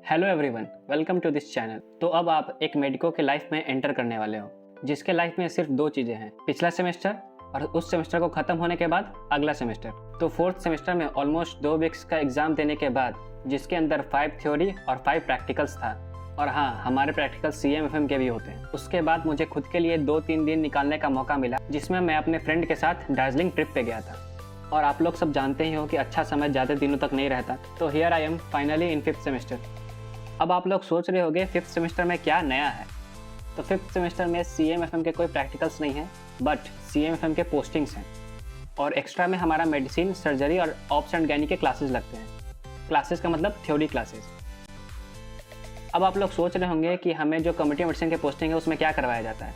Hello everyone, welcome to this channel. तो अब आप एक मेडिको के लाइफ में एंटर करने वाले हो, जिसके लाइफ में सिर्फ दो चीज़ें हैं, पिछला सेमेस्टर और उस सेमेस्टर को ख़त्म होने के बाद अगला सेमेस्टर। तो फोर्थ सेमेस्टर में ऑलमोस्ट 2 वीक्स का एग्ज़ाम देने के बाद, जिसके अंदर 5 थ्योरी और 5 प्रैक्टिकल्स था, और हाँ, हमारे प्रैक्टिकल CMFM के भी होते हैं। उसके बाद मुझे खुद के लिए 2-3 दिन निकालने का मौका मिला, जिसमें मैं अपने फ्रेंड के साथ दार्जिलिंग ट्रिप पे गया था। और आप लोग सब जानते ही हो कि अच्छा समय ज़्यादा दिनों तक नहीं रहता। तो here I am finally in 5th semester. अब आप लोग सोच रहे होंगे 5th सेमेस्टर में क्या नया है। तो 5th सेमेस्टर में CMFM के कोई प्रैक्टिकल्स नहीं हैं, बट CMFM के पोस्टिंग्स हैं। और एक्स्ट्रा में हमारा मेडिसिन, सर्जरी और ऑप्स एंड गायनी के क्लासेस लगते हैं। क्लासेस का मतलब थ्योरी क्लासेस। अब आप लोग सोच रहे होंगे कि हमें जो कम्युनिटी मेडिसिन के पोस्टिंग है उसमें क्या करवाया जाता है।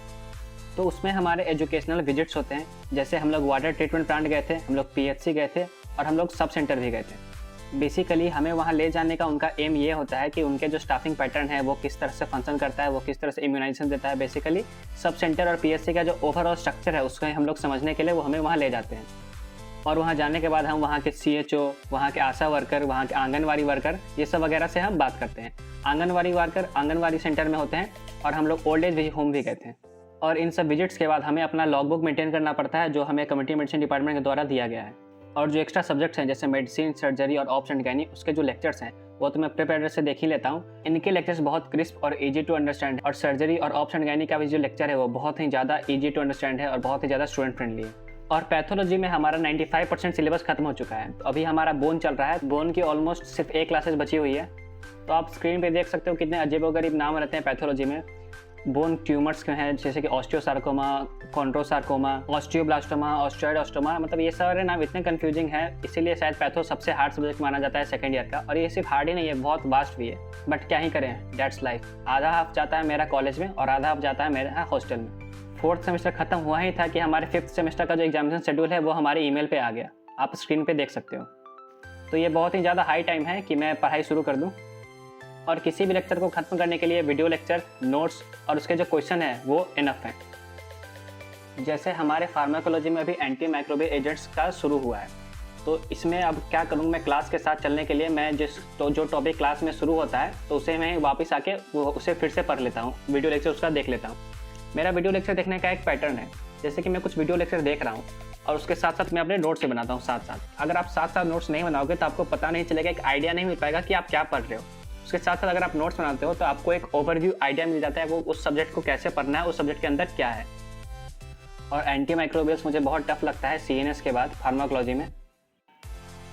तो उसमें हमारे एजुकेशनल विजिट्स होते हैं, जैसे हम लोग वाटर ट्रीटमेंट प्लांट गए थे, हम लोग PHC गए थे और हम लोग सब सेंटर भी गए थे। बेसिकली हमें वहाँ ले जाने का उनका एम ये होता है कि उनके जो स्टाफिंग पैटर्न है वो किस तरह से फंक्शन करता है, वो किस तरह से इम्यूनाइजेशन देता है। बेसिकली सब सेंटर और PHC का जो ओवरऑल स्ट्रक्चर है उसको हम लोग समझने के लिए वो हमें वहाँ ले जाते हैं। और वहाँ जाने के बाद हम वहाँ के CHO, वहाँ के आशा वर्कर, वहाँ के आंगनवाड़ी वर्कर, ये सब वगैरह से हम बात करते हैं। आंगनवाड़ी वर्कर आंगनवाड़ी सेंटर में होते हैं और हम लोग ओल्ड एज होम भी गए थे। और इन सब विजिट्स के बाद हमें अपना लॉग बुक मेंटेन करना पड़ता है, जो हमें कम्युनिटी मेडिसिन डिपार्टमेंट के द्वारा दिया गया है। और जो एक्स्ट्रा सब्जेक्ट्स हैं जैसे मेडिसिन, सर्जरी और ऑप्स एंड गायनी, उसके जो लेक्चर्स हैं वो तो मैं प्रिपेयर से देख ही लेता हूँ। इनके लेक्चर्स बहुत क्रिस्प और इजी टू अंडरस्टैंड, और सर्जरी और ऑप्स एंड गायनी का भी जो लेक्चर है वो बहुत ही ज़्यादा इजी टू अंडरस्टैंड है और बहुत ही ज़्यादा स्टूडेंट फ्रेंडली है। और पैथोलॉजी में हमारा 95% सिलेबस खत्म हो चुका है। तो अभी हमारा बोन चल रहा है। बोन की ऑलमोस्ट सिर्फ 1 क्लासेस बची हुई है। तो आप स्क्रीन पे देख सकते हो कितने अजीबोगरीब नाम रहते हैं पैथोलॉजी में। बोन ट्यूमर्स के हैं, जैसे कि ऑस्टियोसार्कोमा, कॉन्ड्रोसार्कोमा, ऑस्टियोब्लास्टोमा, ऑस्टियोइडोस्टोमा, मतलब ये सारे नाम इतने कंफ्यूजिंग है, इसीलिए शायद पैथो सबसे हार्ड सब्जेक्ट माना जाता है सेकंड ईयर का। और ये सिर्फ हार्ड ही नहीं है, बहुत वास्ट भी है, बट क्या ही करें, दैट्स लाइफ। आधा हाफ जाता है मेरा कॉलेज में और आधा हाफ जाता है मेरा हॉस्टल में। 4th सेमेस्टर खत्म हुआ ही था कि हमारे 5th सेमेस्टर का जो एग्जामिनेशन शेड्यूल है वो हमारे ईमेल पे आ गया। आप स्क्रीन पे देख सकते हो। तो ये बहुत ही ज़्यादा हाई टाइम है कि मैं पढ़ाई शुरू कर दूँ। और किसी भी लेक्चर को ख़त्म करने के लिए वीडियो लेक्चर, नोट्स और उसके जो क्वेश्चन है वो इनफ है। जैसे हमारे फार्माकोलॉजी में अभी एंटी माइक्रोबियल एजेंट्स का शुरू हुआ है, तो इसमें अब क्या करूँ मैं, क्लास के साथ चलने के लिए मैं जो टॉपिक क्लास में शुरू होता है तो उसे मैं वापस आके उसे फिर से पढ़ लेता हूँ, वीडियो लेक्चर उसका देख लेता हूँ। मेरा वीडियो लेक्चर देखने का एक पैटर्न है, जैसे कि मैं कुछ वीडियो लेक्चर देख रहा हूँ और उसके साथ साथ मैं अपने नोट्स भी बनाता हूँ साथ साथ। अगर आप साथ साथ नोट्स नहीं बनाओगे तो आपको पता नहीं चलेगा, एक आइडिया नहीं मिल पाएगा कि आप क्या पढ़ रहे हो। उसके साथ साथ अगर आप नोट्स बनाते हो तो आपको एक ओवरव्यू आइडिया मिल जाता है वो उस सब्जेक्ट को कैसे पढ़ना है, उस सब्जेक्ट के अंदर क्या है। और एंटी माइक्रोबियल्स मुझे बहुत टफ लगता है CNS के बाद फार्माकोलॉजी में।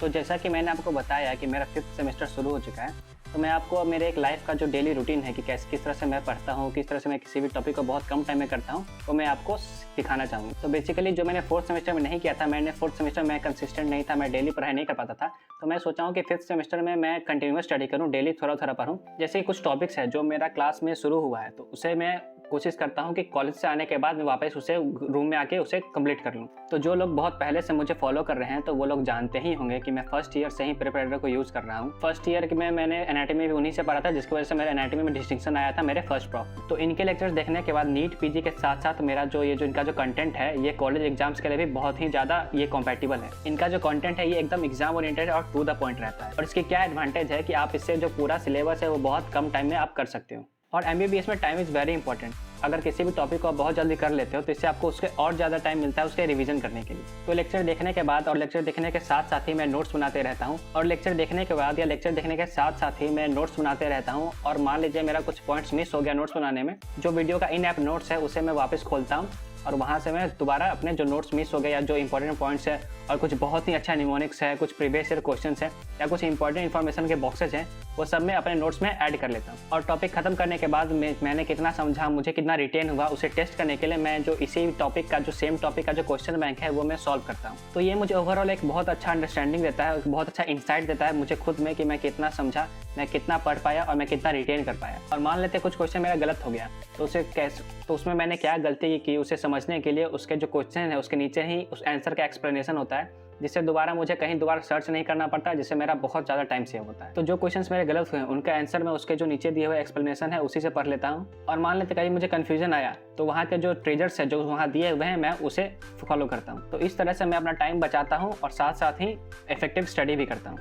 तो जैसा कि मैंने आपको बताया कि मेरा 5th सेमेस्टर शुरू हो चुका है, तो मैं आपको मेरे एक लाइफ का जो डेली रूटीन है कि किस तरह से मैं पढ़ता हूँ, किस तरह से मैं किसी भी टॉपिक को बहुत कम टाइम में करता हूँ, वो मैं आपको दिखाना चाहूँगा। तो बेसिकली जो मैंने 4th सेमेस्टर में नहीं किया था, मैंने 4th सेमेस्टर में कंसिस्टेंट नहीं था, मैं डेली पढ़ाई नहीं कर पाता था। तो मैं सोचा हूँ कि 5th सेमेस्टर में मैं कंटिन्यूअस स्टडी करूँ, डेली थोड़ा थोड़ा पढ़ूँ। जैसे कुछ टॉपिक्स है जो मेरा क्लास में शुरू हुआ है, तो उसे मैं कोशिश करता हूँ कि कॉलेज से आने के बाद मैं वापस उसे रूम में आके उसे कंप्लीट कर लूँ। तो जो लोग बहुत पहले से मुझे फॉलो कर रहे हैं तो वो लोग जानते ही होंगे कि मैं फर्स्ट ईयर से ही प्रिपरेटर को यूज़ कर रहा हूँ। फर्स्ट ईयर में मैंने एनाटॉमी भी उन्हीं से पढ़ा था, जिसकी वजह से मेरे एनाटॉमी में डिस्टिंक्शन आया था मेरे फर्स्ट प्रॉफ। तो इनके लेक्चर्स देखने के बाद नीट PG के साथ साथ मेरा जो इनका जो कंटेंट है ये कॉलेज एग्जाम्स के लिए भी बहुत ही ज़्यादा ये कॉम्पैटिबल है। इनका जो कंटेंट है ये एकदम एग्जाम ओरिएंटेड और टू द पॉइंट रहता है। और इसकी क्या एडवांटेज है कि आप इससे जो पूरा सिलेबस है वो बहुत कम टाइम में आप कर सकते हो। और MBBS में टाइम इज़ वेरी इंपॉर्टेंट। अगर किसी भी टॉपिक को आप बहुत जल्दी कर लेते हो तो इससे आपको उसके और ज़्यादा टाइम मिलता है उसके रिवीजन करने के लिए। तो लेक्चर देखने के बाद और लेक्चर देखने के साथ साथ ही मैं नोट्स बनाते रहता हूँ, और लेक्चर देखने के बाद या लेक्चर देखने के साथ साथ ही मैं नोट्स बनाते रहता हूँ। और मान लीजिए मेरा कुछ पॉइंट्स मिस हो गया नोट्स बनाने में, जो वीडियो का इन ऐप नोट्स है उसे मैं वापस खोलता हूँ और वहाँ से मैं दोबारा अपने जो नोट्स मिस हो गए या जो इंपॉर्टेंट पॉइंट्स है और कुछ बहुत ही अच्छा निमोनिक्स है, कुछ प्रीवियस ईयर क्वेश्चंस है या कुछ इंपॉर्टेंट इन्फॉर्मेशन के बॉक्सेज हैं, वो सब मैं अपने नोट्स में ऐड कर लेता हूँ। और टॉपिक खत्म करने के बाद मैंने कितना समझा, मुझे कितना रिटेन हुआ, उसे टेस्ट करने के लिए मैं जो इसी टॉपिक का जो सेम टॉपिक का जो क्वेश्चन बैंक है वो मैं सॉल्व करता हूँ। तो ये मुझे ओवरऑल एक बहुत अच्छा अंडरस्टैंडिंग देता है, बहुत अच्छा इंसाइट देता है मुझे खुद में कि मैं कितना समझा, मैं कितना पढ़ पाया और मैं कितना रिटेन कर पाया। और मान लेते कुछ क्वेश्चन मेरा गलत हो गया तो उसे कैसे, तो उसमें मैंने क्या गलती की उसे समझने के लिए उसके जो क्वेश्चन है उसके नीचे ही उस आंसर का एक्सप्लेनेशन होता है, जिससे दोबारा मुझे कहीं दोबारा सर्च नहीं करना पड़ता, जिससे मेरा बहुत ज़्यादा टाइम सेव होता है। तो जो क्वेश्चंस मेरे गलत हुए हैं उनका आंसर मैं उसके जो नीचे दिए हुए एक्सप्लेनेशन है उसी से पढ़ लेता हूँ। और मान लेते कहीं मुझे कन्फ्यूजन आया तो वहाँ के जो ट्रेजर्स है जो वहाँ दिए हुए हैं मैं उसे फॉलो करता हूँ। तो इस तरह से मैं अपना टाइम बचाता हूँ और साथ साथ ही इफेक्टिव स्टडी भी करता हूँ।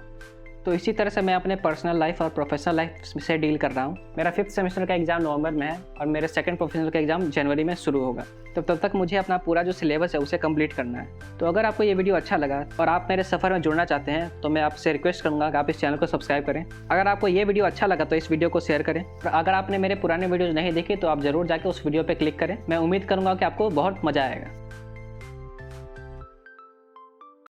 तो इसी तरह से मैं अपने पर्सनल लाइफ और प्रोफेशनल लाइफ से डील कर रहा हूँ। मेरा 5th सेमेस्टर का एग्जाम नवंबर में है और मेरे सेकंड प्रोफेशनल का एग्जाम जनवरी में शुरू होगा। तो तब तक मुझे अपना पूरा जो सिलेबस है उसे कंप्लीट करना है। तो अगर आपको ये वीडियो अच्छा लगा और आप मेरे सफ़र में जुड़ना चाहते हैं तो मैं आपसे रिक्वेस्ट करूँगा कि आप इस चैनल को सब्सक्राइब करें। अगर आपको ये वीडियो अच्छा लगा तो इस वीडियो को शेयर करें। और अगर आपने मेरे पुराने वीडियोज़ नहीं देखे तो आप ज़रूर जाकर उस वीडियो पर क्लिक करें। मैं उम्मीद करूँगा कि आपको बहुत मज़ा आएगा।